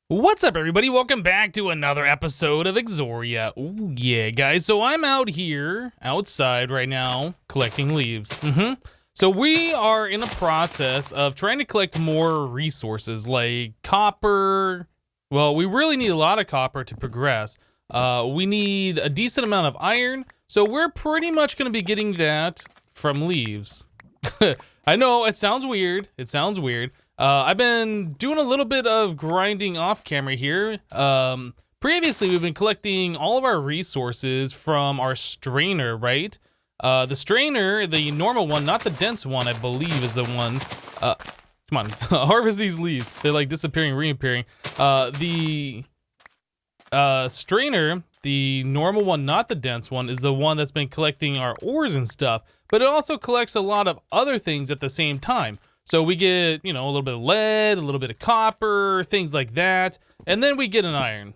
What's up, everybody? Welcome back to another episode of Exoria. Ooh, yeah, guys. So I'm out here, outside right now, collecting leaves. So we are in a process of trying to collect more resources, like copper. Well, we really need a lot of copper to progress. We need a decent amount of iron, so we're pretty much going to be getting that from leaves. I know, it sounds weird. I've been doing a little bit of grinding off camera here. Previously, we've been collecting all of our resources from our strainer, right? The strainer, the normal one, not the dense one, I believe is the one. Come on, harvest these leaves. They're like disappearing, reappearing. The strainer, the normal one, not the dense one, is the one that's been collecting our ores and stuff. But it also collects a lot of other things at the same time. So we get, you know, a little bit of lead, a little bit of copper, things like that. And then we get an iron.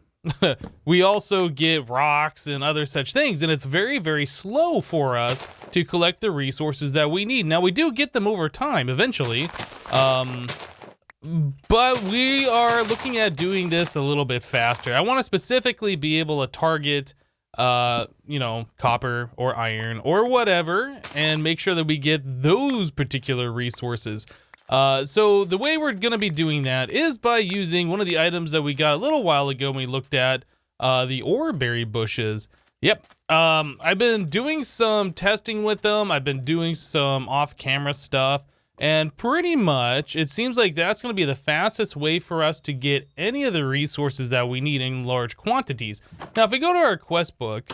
We also get rocks and other such things. And it's very, very slow for us to collect the resources that we need. Now, we do get them over time eventually. But we are looking at doing this a little bit faster. I want to specifically be able to target you know, copper or iron or whatever, and make sure that we get those particular resources. So the way we're going to be doing that is by using one of the items that we got a little while ago when we looked at the ore berry bushes. Yep. I've been doing some testing with them. I've been doing some off-camera stuff. And pretty much, it seems like that's going to be the fastest way for us to get any of the resources that we need in large quantities. Now, if we go to our quest book,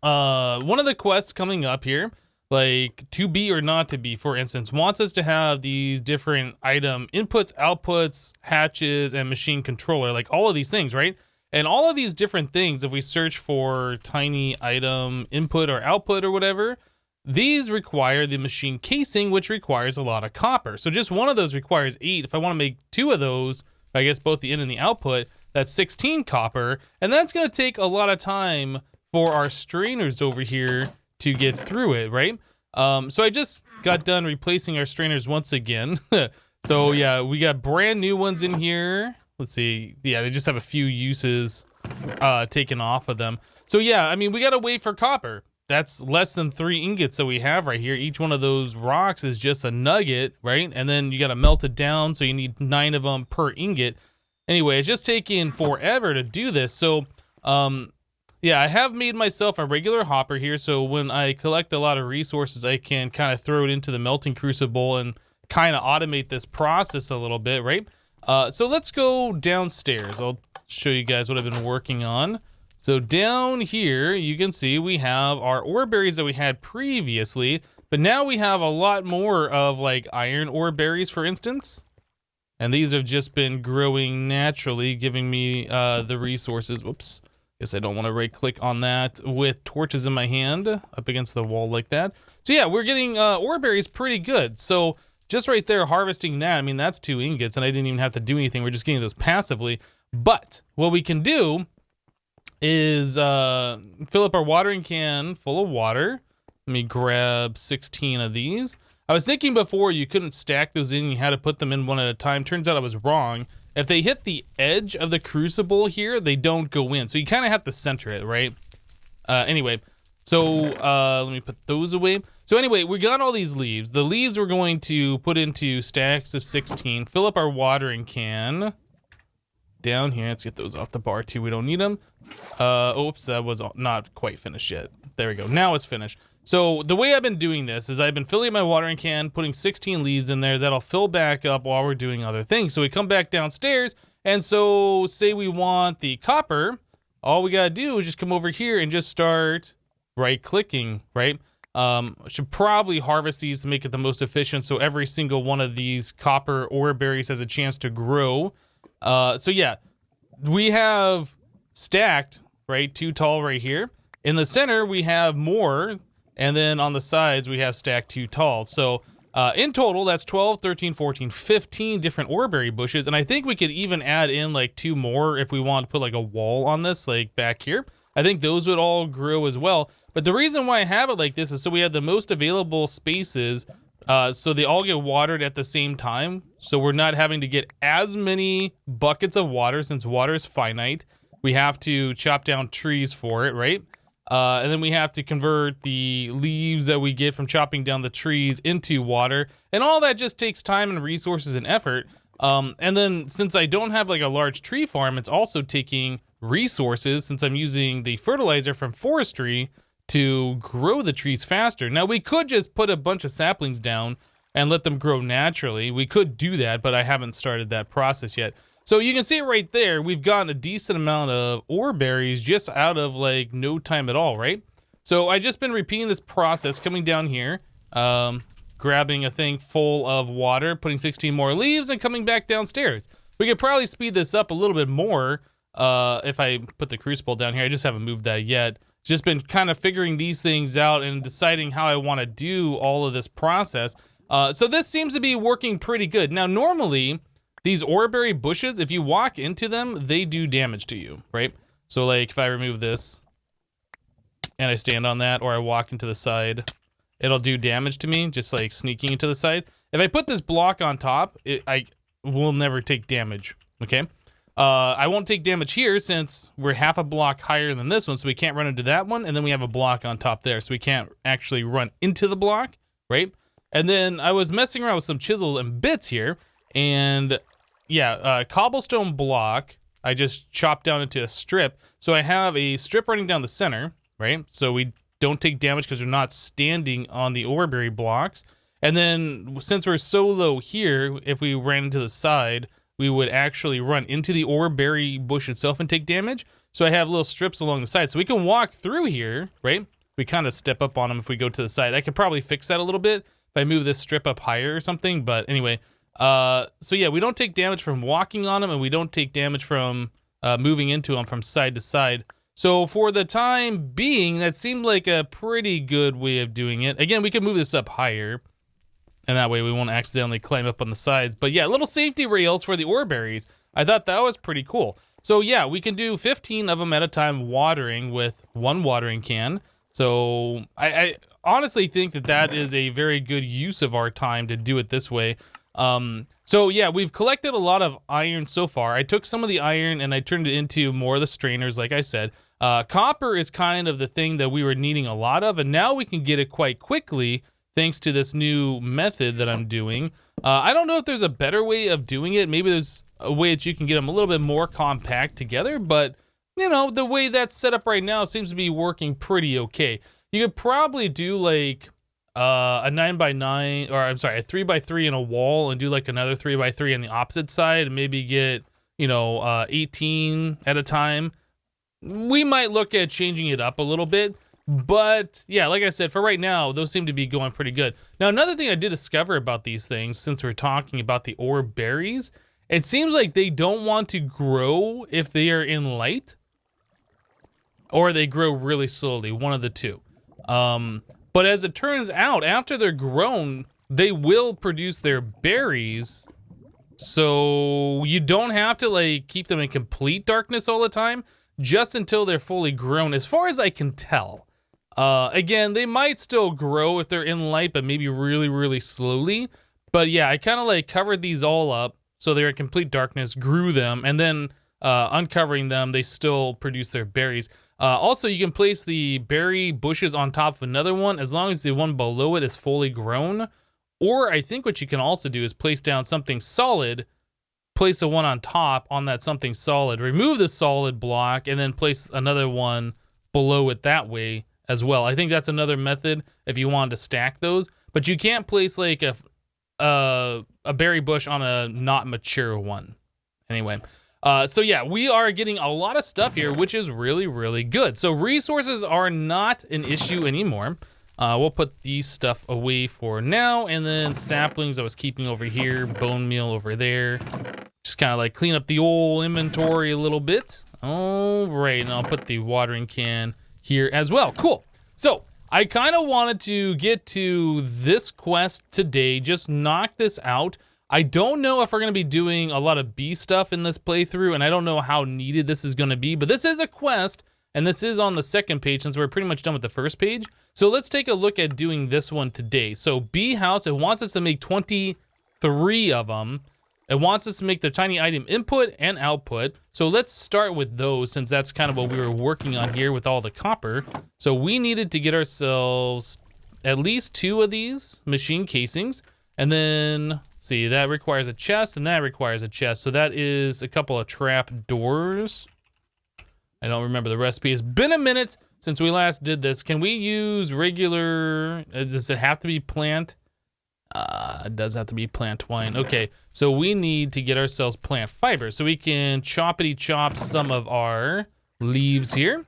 one of the quests coming up here, like to be or not to be, for instance, wants us to have these different item inputs, outputs, hatches, and machine controller, like all of these things, right? And all of these different things, if we search for tiny item input or output or whatever, these require the machine casing, which requires a lot of copper. So just one of those requires 8. If I want to make 2 of those, I guess both the in and the output, that's 16 copper. And that's going to take a lot of time for our strainers over here to get through it, right? So I just got done replacing our strainers once again. So yeah, we got brand new ones in here. Let's see. Yeah, they just have a few uses taken off of them. So yeah, I mean, we got to wait for copper. That's less than 3 ingots that we have right here. Each one of those rocks is just a nugget, right? And then you got to melt it down, so you need 9 of them per ingot. Anyway, it's just taking forever to do this. So, yeah, I have made myself a regular hopper here, so when I collect a lot of resources, I can kind of throw it into the melting crucible and kind of automate this process a little bit, right? So let's go downstairs. I'll show you guys what I've been working on. So down here, you can see we have our ore berries that we had previously, but now we have a lot more of like iron ore berries, for instance. And these have just been growing naturally, giving me the resources. Whoops. Guess I don't want to right click on that with torches in my hand up against the wall like that. So yeah, we're getting ore berries pretty good. So just right there, harvesting that, I mean, that's 2 ingots and I didn't even have to do anything. We're just getting those passively. But what we can do is fill up our watering can full of water. Let me grab 16 of these. I was thinking before you couldn't stack those in, you had to put them in one at a time. Turns out I was wrong. If they hit the edge of the crucible here, they don't go in. So you kind of have to center it, right? Anyway, so let me put those away. So anyway, we got all these leaves. The leaves we're going to put into stacks of 16, fill up our watering can. Down here, let's get those off the bar too, we don't need them. Oops, that was not quite finished yet. There we go, now it's finished. So the way I've been doing this is I've been filling my watering can, putting 16 leaves in there, that'll fill back up while we're doing other things. So we come back downstairs, and so say we want the copper, all we gotta do is just come over here and just start right-clicking, right? Should probably harvest these to make it the most efficient so every single one of these copper ore berries has a chance to grow. So yeah, we have stacked, right, 2 tall right here. In the center, we have more, and then on the sides, we have stacked 2 tall. So in total, that's 12, 13, 14, 15 different ore berry bushes, and I think we could even add in like 2 more if we want to put like a wall on this, like back here. I think those would all grow as well. But the reason why I have it like this is so we have the most available spaces So they all get watered at the same time. So we're not having to get as many buckets of water since water is finite. We have to chop down trees for it, right? And then we have to convert the leaves that we get from chopping down the trees into water. And all that just takes time and resources and effort. And then since I don't have like a large tree farm, it's also taking resources since I'm using the fertilizer from forestry to grow the trees faster. Now we could just put a bunch of saplings down and let them grow naturally. We could do that, but I haven't started that process yet. So you can see it right there. We've gotten a decent amount of ore berries just out of like no time at all, right? So I just been repeating this process, coming down here, grabbing a thing full of water, putting 16 more leaves, and coming back downstairs. We could probably speed this up a little bit more if I put the crucible down here. I just haven't moved that yet. Just been kind of figuring these things out and deciding how I want to do all of this process. So this seems to be working pretty good. Now, normally, these oreberry bushes, if you walk into them, they do damage to you, right? So, like, if I remove this and I stand on that, or I walk into the side, it'll do damage to me, just like sneaking into the side. If I put this block on top, I will never take damage, okay? I won't take damage here since we're half a block higher than this one, so we can't run into that one, and then we have a block on top there, so we can't actually run into the block, right? And then I was messing around with some chisel and bits here, and yeah, cobblestone block, I just chopped down into a strip, so I have a strip running down the center, right? So we don't take damage because we're not standing on the oreberry blocks. And then since we're so low here, if we ran into the side, we would actually run into the oreberry bush itself and take damage. So I have little strips along the side. So we can walk through here, right? We kind of step up on them if we go to the side. I could probably fix that a little bit if I move this strip up higher or something. But anyway, so yeah, we don't take damage from walking on them, and we don't take damage from moving into them from side to side. So for the time being, that seemed like a pretty good way of doing it. Again, we could move this up higher, and that way we won't accidentally climb up on the sides. But yeah, little safety rails for the ore berries. I thought that was pretty cool. So yeah, we can do 15 of them at a time watering with one watering can. So I honestly think that that is a very good use of our time to do it this way. So yeah, we've collected a lot of iron so far. I took some of the iron and I turned it into more of the strainers, like I said. Copper is kind of the thing that we were needing a lot of, and now we can get it quite quickly thanks to this new method that I'm doing. I don't know if there's a better way of doing it. Maybe there's a way that you can get them a little bit more compact together, but you know, the way that's set up right now seems to be working pretty okay. You could probably do like a 9x9, or I'm sorry, a 3x3 in a wall, and do like another 3x3 on the opposite side, and maybe get, you know, 18 at a time. We might look at changing it up a little bit, but yeah, like I said, for right now, those seem to be going pretty good. Now, another thing I did discover about these things, since we're talking about the ore berries, it seems like they don't want to grow if they are in light, or they grow really slowly, one of the two. But as it turns out, after they're grown, they will produce their berries. So you don't have to like keep them in complete darkness all the time, just until they're fully grown, as far as I can tell. Again, they might still grow if they're in light, but maybe really, really slowly. But yeah, I kind of like covered these all up so they're in complete darkness, grew them, and then uncovering them, they still produce their berries. Also, you can place the berry bushes on top of another one as long as the one below it is fully grown. Or I think what you can also do is place down something solid, place the one on top on that something solid, remove the solid block, and then place another one below it that way as well. I think that's another method if you wanted to stack those. But you can't place like a berry bush on a not mature one. Anyway. So yeah, we are getting a lot of stuff here, which is really, really good. So resources are not an issue anymore. We'll put these stuff away for now, and then saplings I was keeping over here, bone meal over there. Just kind of like clean up the old inventory a little bit. All right, and I'll put the watering can here as well. Cool. So I kind of wanted to get to this quest today, just knock this out. I don't know if we're going to be doing a lot of bee stuff in this playthrough, and I don't know how needed this is going to be, but this is a quest And this is on the second page since we're pretty much done with the first page. So let's take a look at doing this one today. So bee house, it wants us to make 23 of them. It wants us to make the tiny item input and output. So let's start with those since that's kind of what we were working on here with all the copper. So we needed to get ourselves at least 2 of these machine casings. And then, see, that requires a chest and that requires a chest. So that is a couple of trap doors. I don't remember the recipe. It's been a minute since we last did this. Can we use regular, does it have to be plant? It does have to be plant twine. Okay, so we need to get ourselves plant fiber so we can choppity chop some of our leaves here.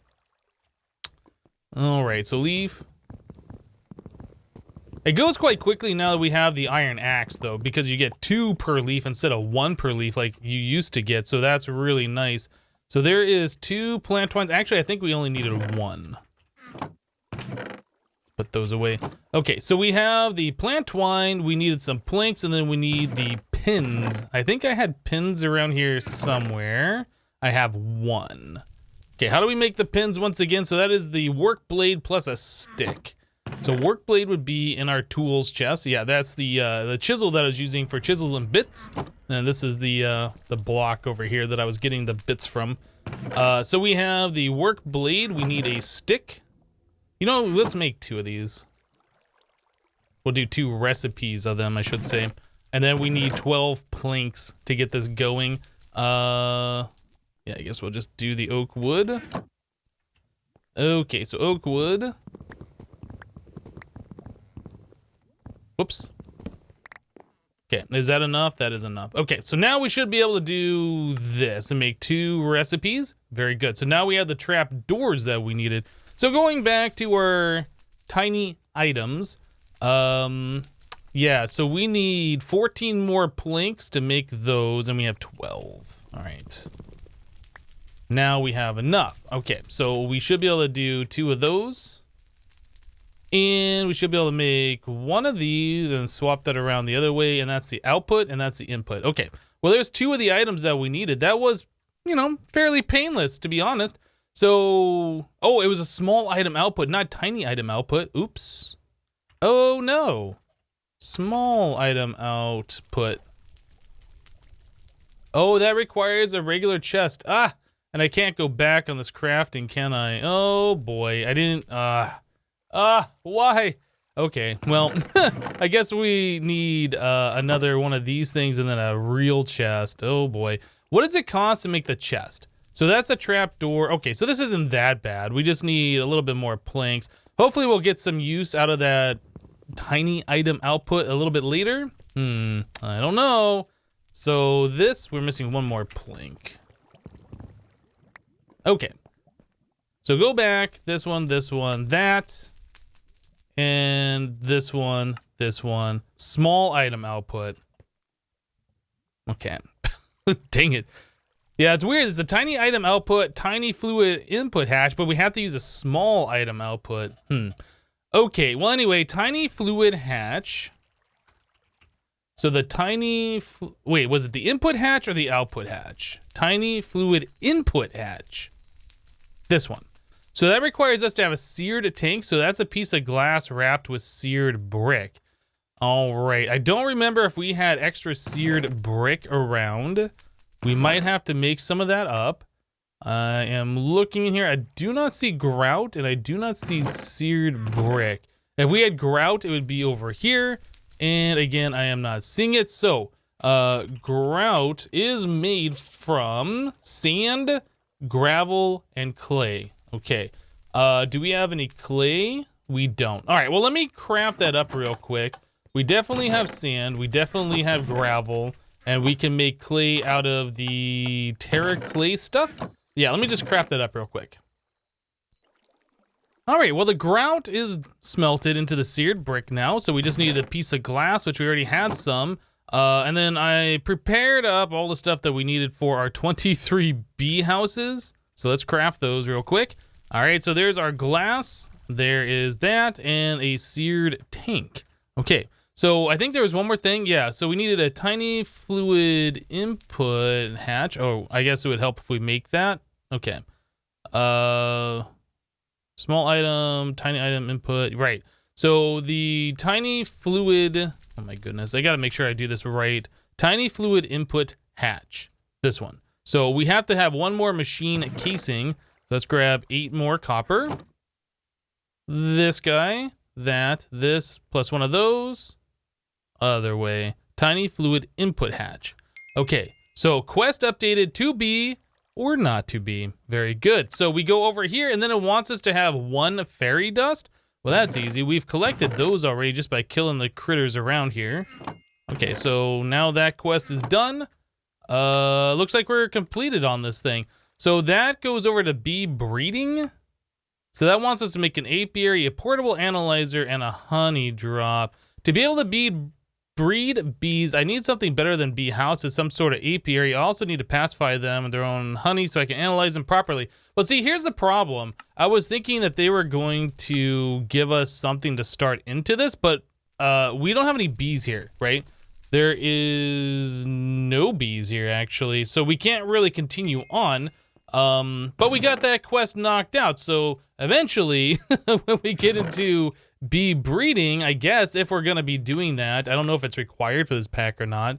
All right, so leaf. It goes quite quickly now that we have the iron axe though, because you get 2 per leaf instead of 1 per leaf like you used to get. So that's really nice. So there is 2 plant twines. Actually, I think we only needed 1. Put those away. Okay, so we have the plant twine, we needed some planks, and then we need the pins. I think I had pins around here somewhere. I have 1. Okay, how do we make the pins once again? So that is the work blade plus a stick. So work blade would be in our tools chest. Yeah, that's the chisel that I was using for chisels and bits. And this is the block over here that I was getting the bits from. So we have the work blade, we need a stick. You know, let's make 2 of these. We'll do 2 recipes of them, I should say. And then we need 12 planks to get this going. Yeah, I guess we'll just do the oak wood. Okay, so oak wood. Whoops. Okay, is that enough? That is enough. Okay, so now we should be able to do this and make 2 recipes. Very good. So now we have the trap doors that we needed. So going back to our tiny items, yeah, so we need 14 more planks to make those, and we have 12. All right. Now we have enough. Okay, so we should be able to do 2 of those. And we should be able to make 1 of these and swap that around the other way, and that's the output, and that's the input. Okay, well, there's 2 of the items that we needed. That was, you know, fairly painless, to be honest. So, oh, it was a small item output, not tiny item output. Oops. Oh, no. Small item output. Oh, that requires a regular chest. Ah, and I can't go back on this crafting, can I? Oh, boy. I didn't, why? Okay, well, I guess we need another one of these things and then a real chest. Oh, boy. What does it cost to make the chest? So that's a trap door. Okay, so this isn't that bad. We just need a little bit more planks. Hopefully we'll get some use out of that tiny item output a little bit later. I don't know. So this, we're missing 1 more plank. Okay. So go back, this one, that. And this one. Small item output. Okay. Dang it. Yeah, it's weird. It's a tiny item output, tiny fluid input hatch, but we have to use a small item output. Okay, well, anyway, tiny fluid hatch. So the tiny, wait, was it the input hatch or the output hatch? Tiny fluid input hatch. This one. So that requires us to have a seared tank. So that's a piece of glass wrapped with seared brick. All right. I don't remember if we had extra seared brick around. We might have to make some of that up. I am looking in here. I do not see grout and I do not see seared brick. If we had grout, it would be over here. And again, I am not seeing it. So grout is made from sand, gravel, and clay. Okay. Do we have any clay? We don't. All right. Well, let me craft that up real quick. We definitely have sand. We definitely have gravel. And we can make clay out of the terra clay stuff. Yeah, let me just craft that up real quick. All right, well, the grout is smelted into the seared brick now. So we just needed a piece of glass, which we already had some. And then I prepared up all the stuff that we needed for our 23 bee houses. So let's craft those real quick. All right, so there's our glass. There is that and a seared tank. Okay. So I think there was one more thing. Yeah, so we needed a tiny fluid input hatch. Oh, I guess it would help if we make that. Okay. Small item, tiny item input, right. So the tiny fluid, oh my goodness, I gotta make sure I do this right. Tiny fluid input hatch, this one. So we have to have one more machine casing. So let's grab 8 more copper. This guy, this, plus one of those. Other way, tiny fluid input hatch. Okay, so quest updated to be or not to be. Very good. So we go over here and then it wants us to have 1 fairy dust. Well, that's easy. We've collected those already just by killing the critters around here. Okay, so now that quest is done. Looks like we're completed on this thing. So that goes over to bee breeding. So that wants us to make an apiary, a portable analyzer, and a honey drop. To be able to breed bees, I need something better than bee houses, some sort of apiary. I also need to pacify them with their own honey so I can analyze them properly. But see, here's the problem. I was thinking that they were going to give us something to start into this, but we don't have any bees here, right? There is no bees here, actually, so we can't really continue on. But we got that quest knocked out, so eventually, when we get into bee breeding, I guess, if we're gonna be doing that, I don't know if it's required for this pack or not,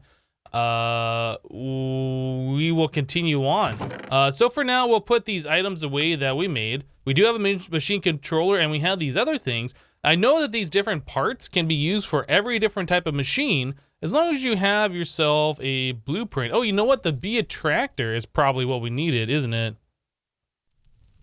we will continue on. So for now, we'll put these items away that we made. We do have a machine controller, and we have these other things. I know that these different parts can be used for every different type of machine, as long as you have yourself a blueprint. Oh, you know what? The bee attractor is probably what we needed, isn't it?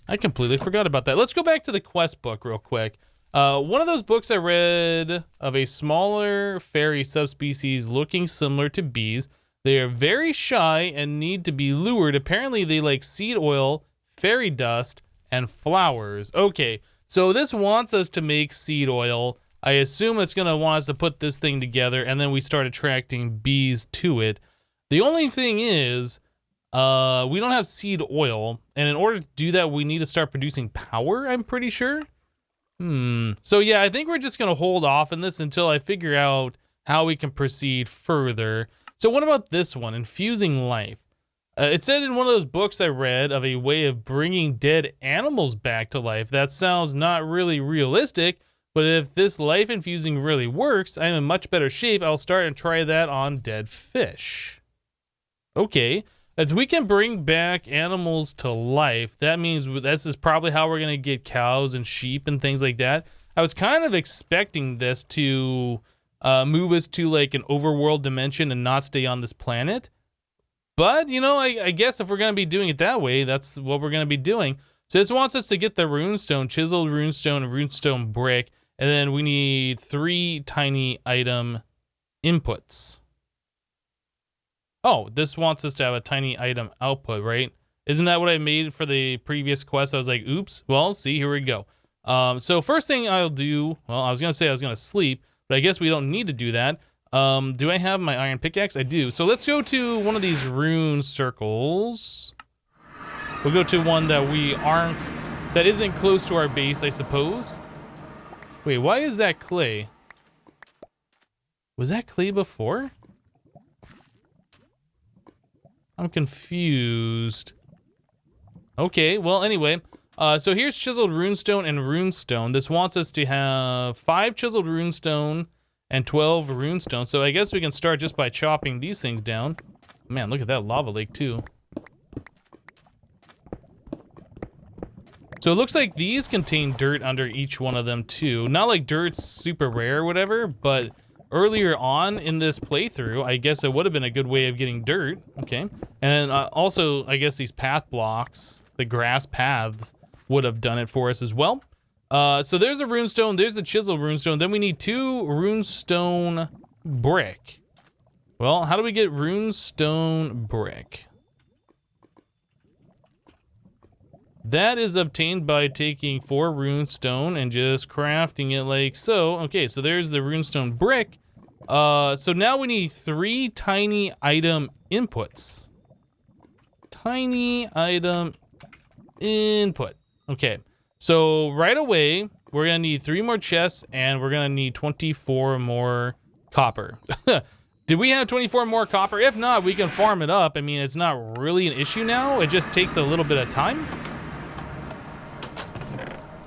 I completely forgot about that. Let's go back to the quest book real quick. One of those books I read of a smaller fairy subspecies looking similar to bees. They are very shy and need to be lured. Apparently they like seed oil, fairy dust, and flowers. Okay, so this wants us to make seed oil. I assume it's gonna want us to put this thing together and then we start attracting bees to it. The only thing is, we don't have seed oil, and in order to do that, we need to start producing power, I'm pretty sure. So yeah, I think we're just gonna hold off on this until I figure out how we can proceed further. So what about this one, infusing life? It said in one of those books I read of a way of bringing dead animals back to life. That sounds not really realistic, but if this life infusing really works, I'm in much better shape. I'll start and try that on dead fish. Okay. If we can bring back animals to life, that means this is probably how we're going to get cows and sheep and things like that. I was kind of expecting this to move us to like an overworld dimension and not stay on this planet. But, you know, I guess if we're going to be doing it that way, that's what we're going to be doing. So this wants us to get the runestone, chiseled runestone, and runestone brick. And then we need 3 tiny item inputs. Oh, this wants us to have a tiny item output, right? Isn't that what I made for the previous quest? I was like, oops. Well, see, here we go. So first thing I'll do, well, I was going to say I was going to sleep, but I guess we don't need to do that. Do I have my iron pickaxe? I do. So let's go to one of these rune circles. We'll go to one that isn't close to our base, I suppose. Wait, why is that clay? Was that clay before? I'm confused. Okay, well, anyway. So here's chiseled runestone and runestone. This wants us to have 5 chiseled runestone and 12 runestone. So I guess we can start just by chopping these things down. Man, look at that lava lake, too. So it looks like these contain dirt under each one of them too. Not like dirt's super rare or whatever, but earlier on in this playthrough, I guess it would have been a good way of getting dirt. Okay. And also, I guess these path blocks, the grass paths, would have done it for us as well. So there's a runestone, there's the chiseled runestone. Then we need 2 runestone brick. Well, how do we get runestone brick? That is obtained by taking 4 runestone and just crafting it like so. Okay, so there's the runestone brick. So now we need 3 tiny item inputs. Tiny item input. Okay, so right away, we're gonna need 3 more chests and we're gonna need 24 more copper. Did we have 24 more copper? If not, we can farm it up. I mean, it's not really an issue now. It just takes a little bit of time.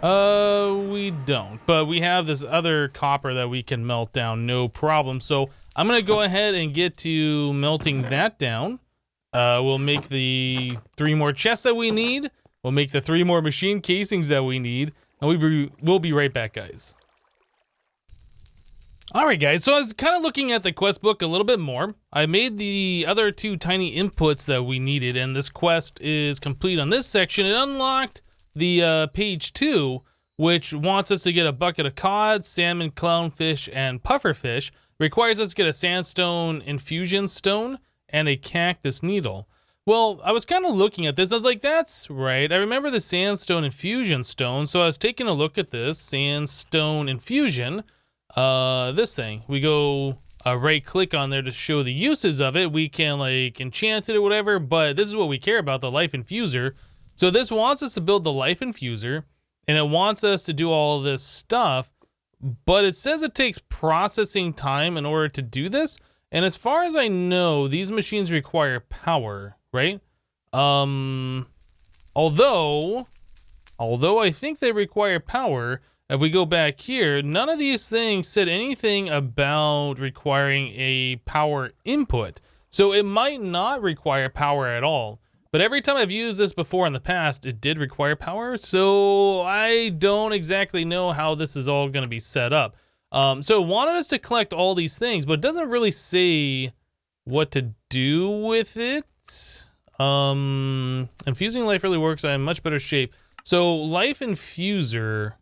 We don't, but we have this other copper that we can melt down, no problem. So I'm gonna go ahead and get to melting that down. We'll make the 3 more chests that we need. We'll make the 3 more machine casings that we need, and we'll be right back, guys. Alright guys, so I was kind of looking at the quest book a little bit more. I made the other 2 tiny inputs that we needed, and this quest is complete on this section. It unlocked the page 2, which wants us to get a bucket of cod, salmon, clownfish, and pufferfish. Requires us to get a sandstone infusion stone and a cactus needle. Well, I was kind of looking at this. I was like, that's right. I remember the sandstone infusion stone, so I was taking a look at this sandstone infusion. This thing. We go right click on there to show the uses of it. We can like enchant it or whatever, but this is what we care about, the life infuser. So this wants us to build the life infuser, and it wants us to do all this stuff, but it says it takes processing time in order to do this. And as far as I know, these machines require power, right? Although I think they require power, if we go back here, none of these things said anything about requiring a power input. So it might not require power at all. But every time I've used this before in the past, it did require power. So I don't exactly know how this is all going to be set up. So it wanted us to collect all these things, but it doesn't really say what to do with it. Infusing life really works. I'm in much better shape. So life infuser,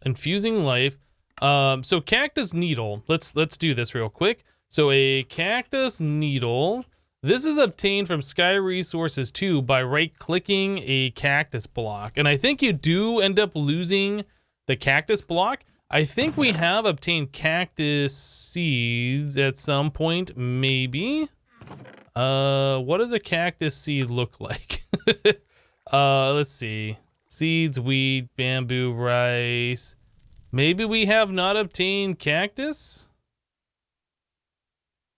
infusing life. So Cactus Needle. Let's do this real quick. So a Cactus Needle. This is obtained from Sky Resources 2 by right-clicking a cactus block. And I think you do end up losing the cactus block. I think we have obtained cactus seeds at some point, maybe. What does a cactus seed look like? Let's see. Seeds, wheat, bamboo, rice. Maybe we have not obtained cactus?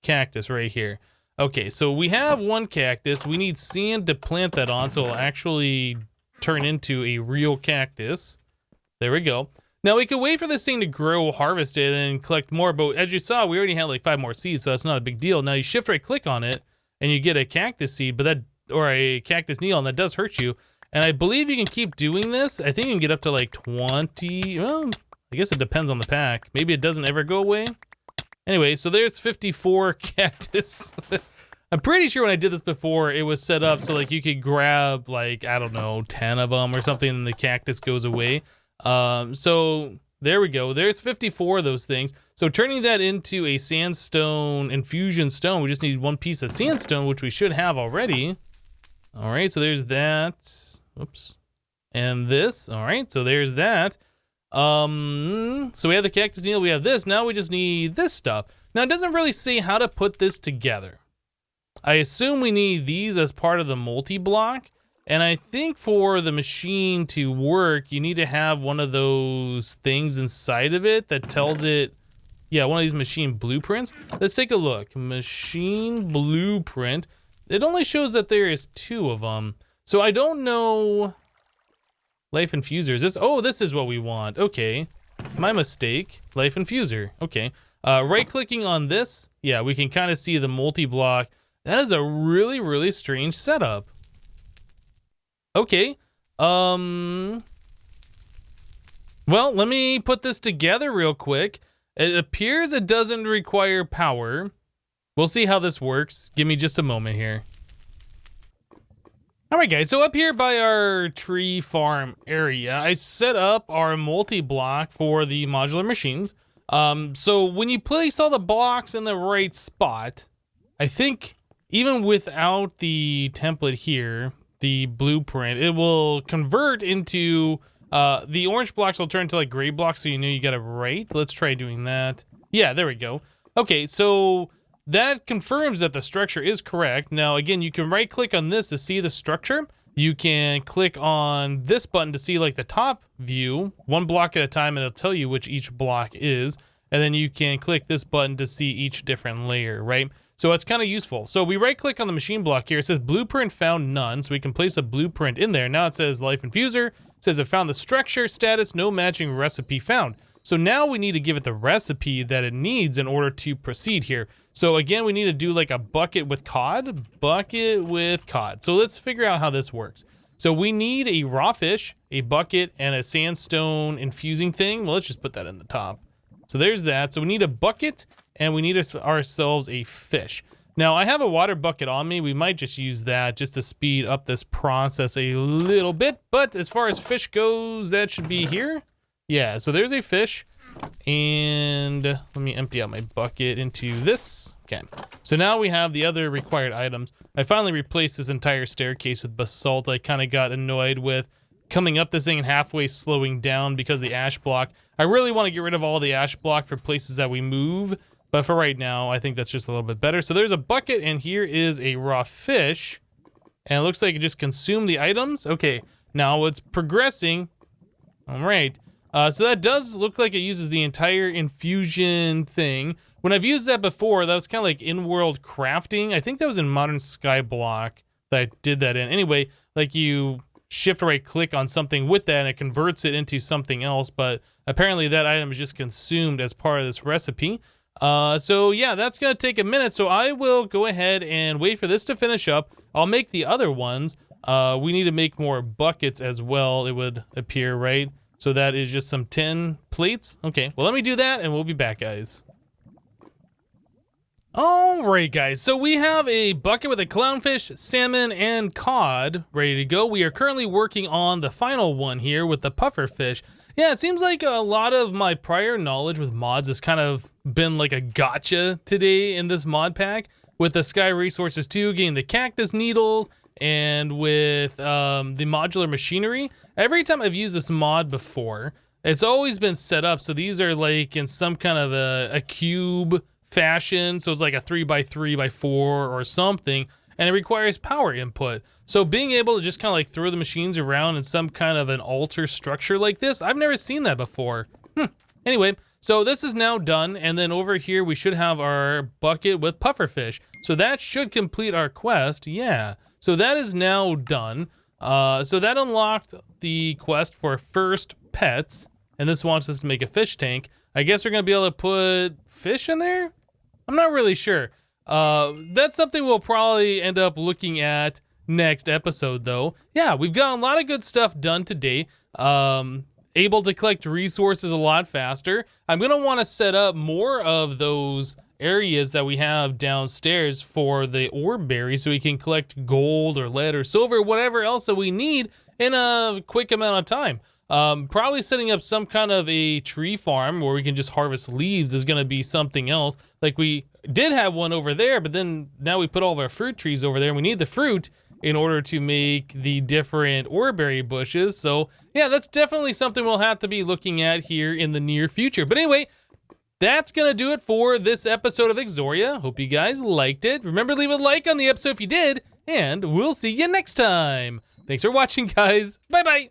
Cactus right here. Okay, so we have 1 cactus. We need sand to plant that on so it'll actually turn into a real cactus. There we go. Now we could wait for this thing to grow, harvest it, and collect more, but as you saw, we already had like 5 more seeds, so that's not a big deal. Now you shift right click on it, and you get a cactus seed, but that, or a cactus needle, and that does hurt you. And I believe you can keep doing this. I think you can get up to like 20, well, I guess it depends on the pack. Maybe it doesn't ever go away. Anyway, so there's 54 cactus. I'm pretty sure when I did this before, it was set up so like you could grab like, I don't know, 10 of them or something, and the cactus goes away. So there we go. There's 54 of those things. So turning that into a sandstone infusion stone, we just need 1 piece of sandstone, which we should have already. All right, so there's that. Oops. And this. All right, so there's that. So we have the cactus needle, we have this. Now we just need this stuff. Now it doesn't really say how to put this together. I assume we need these as part of the multi-block. And I think for the machine to work, you need to have one of those things inside of it that tells it, yeah, one of these machine blueprints. Let's take a look. Machine blueprint. It only shows that there is 2 of them. So I don't know. Life infuser. Is this? Oh, this is what we want. Okay. My mistake. Life infuser. Okay. Right clicking on this. Yeah, we can kind of see the multi-block. That is a really, really strange setup. Okay. Well, let me put this together real quick. It appears it doesn't require power. We'll see how this works. Give me just a moment here. All right, guys, so up here by our tree farm area, I set up our multi-block for the modular machines. So when you place all the blocks in the right spot, I think even without the template here, the blueprint, it will convert into, the orange blocks will turn into like gray blocks, so you know you got it right. Let's try doing that. Yeah, there we go. Okay, so that confirms that the structure is correct. Now, again, you can right click on this to see the structure. You can click on this button to see like the top view, 1 block at a time, and it'll tell you which each block is. And then you can click this button to see each different layer, right? So it's kind of useful. So we right click on the machine block here. It says blueprint found none. So we can place a blueprint in there. Now it says life infuser. It says it found the structure, status, no matching recipe found. So now we need to give it the recipe that it needs in order to proceed here. So again, we need to do like a bucket with cod. So let's figure out how this works. So we need a raw fish, a bucket, and a sandstone infusing thing. Well, let's just put that in the top. So there's that. So we need a bucket, and we need ourselves a fish. Now, I have a water bucket on me. We might just use that just to speed up this process a little bit. But as far as fish goes, that should be here. Yeah, so there's a fish. And let me empty out my bucket into this. Okay, so now we have the other required items. I finally replaced this entire staircase with basalt. I kind of got annoyed with coming up this thing and halfway slowing down because of the ash block. I really want to get rid of all the ash block for places that we move, but for right now, I think that's just a little bit better. So there's a bucket, and here is a raw fish, and it looks like it just consumed the items. Okay, now it's progressing. All right. So that does look like it uses the entire infusion thing. When I've used that before, that was kind of like in-world crafting. I think that was in Modern Skyblock that I did that in. Anyway, like you shift right click on something with that and it converts it into something else, but apparently that item is just consumed as part of this recipe. So yeah, that's gonna take a minute, so I will go ahead and wait for this to finish up. I'll make the other ones. We need to make more buckets as well, it would appear, right? So that is just some tin plates. Okay, well, let me do that and we'll be back, guys. All right, guys, so we have a bucket with a clownfish, salmon, and cod ready to go. We are currently working on the final one here with the pufferfish. Yeah, it seems like a lot of my prior knowledge with mods has kind of been like a gotcha today in this mod pack. With the Sky Resources 2, getting the Cactus Needles, and with the modular machinery. Every time I've used this mod before, it's always been set up so these are like in some kind of a cube fashion, so it's like a 3x3x4 or something, and it requires power input. So being able to just kind of like throw the machines around in some kind of an altar structure like this, I've never seen that before. Anyway, so this is now done, and then over here we should have our bucket with pufferfish. So that should complete our quest. Yeah. So that is now done. So that unlocked the quest for first pets, and this wants us to make a fish tank. I guess we're gonna be able to put fish in there? I'm not really sure. That's something we'll probably end up looking at next episode though. Yeah, we've got a lot of good stuff done today. Able to collect resources a lot faster. I'm gonna wanna set up more of those areas that we have downstairs for the ore berries so we can collect gold or lead or silver, whatever else that we need in a quick amount of time. Probably setting up some kind of a tree farm where we can just harvest leaves is gonna be something else. Like we did have one over there, but then now we put all of our fruit trees over there and we need the fruit in order to make the different ore berry bushes. So yeah, that's definitely something we'll have to be looking at here in the near future. But anyway, that's gonna do it for this episode of Exoria. Hope you guys liked it. Remember, leave a like on the episode if you did, and we'll see you next time. Thanks for watching, guys. Bye-bye.